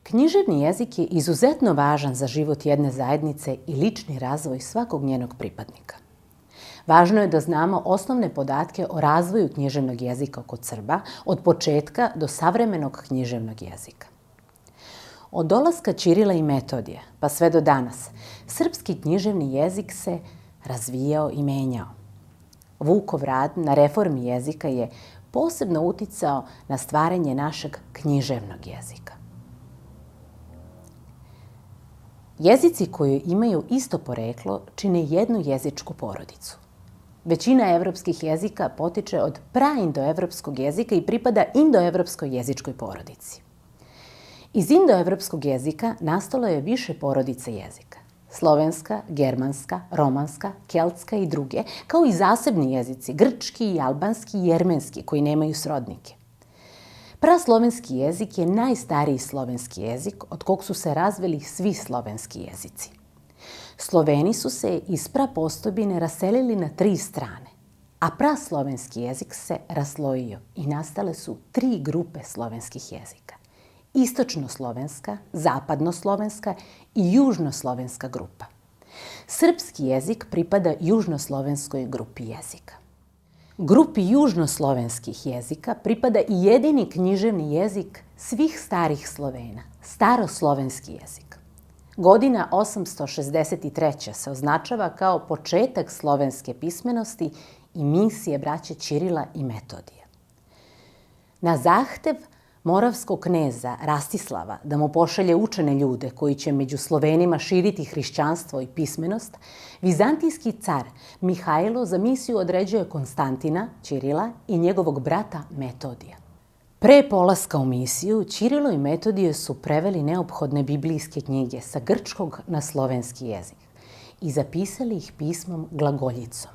Književni jezik je izuzetno važan za život jedne zajednice i lični razvoj svakog njenog pripadnika. Važno je da znamo osnovne podatke o razvoju književnog jezika kod Srba od početka do savremenog književnog jezika. Od dolaska Ćirila i Metodija pa sve do danas, srpski književni jezik se razvijao i menjao. Vukov rad na reformi jezika je posebno uticao na stvaranje našeg književnog jezika. Jezici koji imaju isto poreklo čine jednu jezičku porodicu. Većina evropskih jezika potiče od praindoevropskog jezika i pripada indoevropskoj jezičkoj porodici. Iz indoevropskog jezika nastalo je više porodice jezika. Slovenska, germanska, romanska, keltska i druge, kao i zasebni jezici, grčki i albanski i jermenski, koji nemaju srodnike. Praslovenski jezik je najstariji slovenski jezik od kog su se razvili svi slovenski jezici. Sloveni su se iz prapostojbine raselili na 3 strane, a praslovenski jezik se raslojio i nastale su 3 grupe slovenskih jezika. Istočnoslovenska, zapadnoslovenska i južnoslovenska grupa. Srpski jezik pripada južnoslovenskoj grupi jezika. Grupi južnoslovenskih jezika pripada i jedini književni jezik svih starih Slovena, staroslovenski jezik. Godina 863. se označava kao početak slovenske pismenosti i misije braće Ćirila i Metodija. Na zahtev moravskog kneza Rastislava da mu pošalje učene ljude koji će među Slovenima širiti hrišćanstvo i pismenost, vizantijski car Mihajlo za misiju određuje Konstantina, Ćirila i njegovog brata Metodija. Pre polaska u misiju, Ćirilo i Metodije su preveli neophodne biblijske knjige sa grčkog na slovenski jezik i zapisali ih pismom glagoljicom.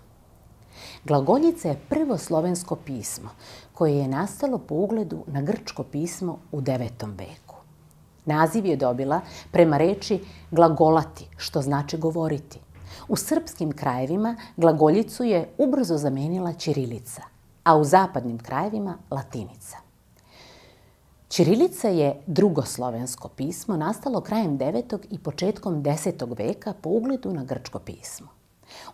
Glagoljica je prvo slovensko pismo koje je nastalo po ugledu na grčko pismo u 9. veku. Naziv je dobila prema reči glagolati, što znači govoriti. U srpskim krajevima glagoljicu je ubrzo zamenila ćirilica, a u zapadnim krajevima latinica. Ćirilica je drugo slovensko pismo nastalo krajem 9. i početkom 10. veka po ugledu na grčko pismo.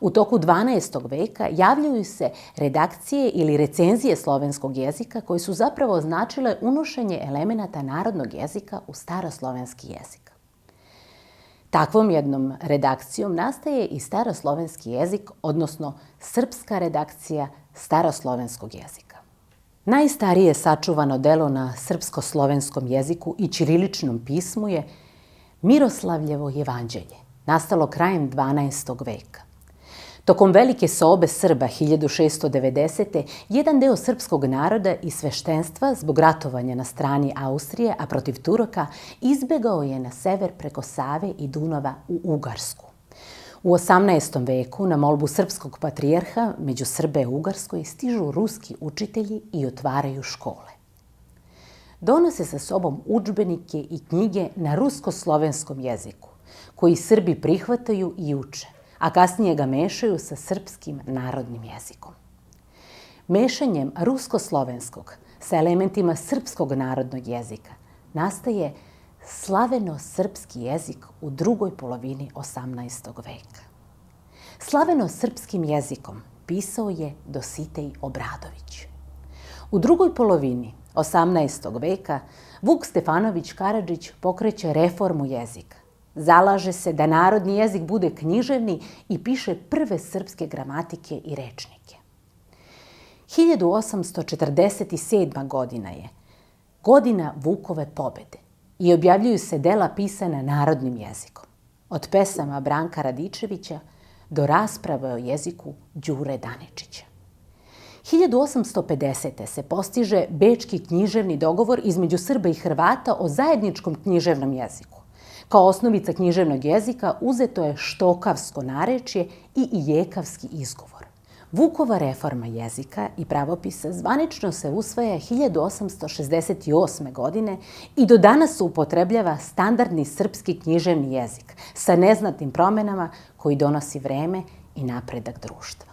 U toku 12. veka javljaju se redakcije ili recenzije slovenskog jezika koje su zapravo značile unošenje elemenata narodnog jezika u staroslovenski jezik. Takvom jednom redakcijom nastaje i staroslovenski jezik, odnosno srpska redakcija staroslovenskog jezika. Najstarije sačuvano delo na srpsko-slovenskom jeziku i ćiriličnom pismu je Miroslavljevo jevanđelje, nastalo krajem 12. veka. Tokom velike sobe Srba 1690. jedan deo srpskog naroda i sveštenstva zbog ratovanja na strani Austrije, a protiv Turaka, izbegao je na sever preko Save i Dunava u Ugarsku. U 18. veku na molbu srpskog patrijarha među Srbe u Ugarskoj stižu ruski učitelji i otvaraju škole. Donose sa sobom udžbenike i knjige na rusko-slovenskom jeziku, koji Srbi prihvataju i uče, a kasnije ga mešaju sa srpskim narodnim jezikom. Mešanjem rusko-slovenskog sa elementima srpskog narodnog jezika nastaje slaveno-srpski jezik u drugoj polovini 18. veka. Slaveno-srpskim jezikom pisao je Dositej Obradović. U drugoj polovini 18. veka Vuk Stefanović Karadžić pokreće reformu jezika. Zalaže se da narodni jezik bude književni i piše prve srpske gramatike i rečnike. 1847. godina je godina Vukove pobede i objavljuju se dela pisana narodnim jezikom. Od pesama Branka Radičevića do rasprave o jeziku Đure Daničića. 1850. se postiže Bečki književni dogovor između Srba i Hrvata o zajedničkom književnom jeziku. Kao osnovica književnog jezika uzeto je štokavsko narečje i ijekavski izgovor. Vukova reforma jezika i pravopisa zvanično se usvaja 1868. godine i do danas se upotrebljava standardni srpski književni jezik sa neznatnim promenama koji donosi vreme i napredak društva.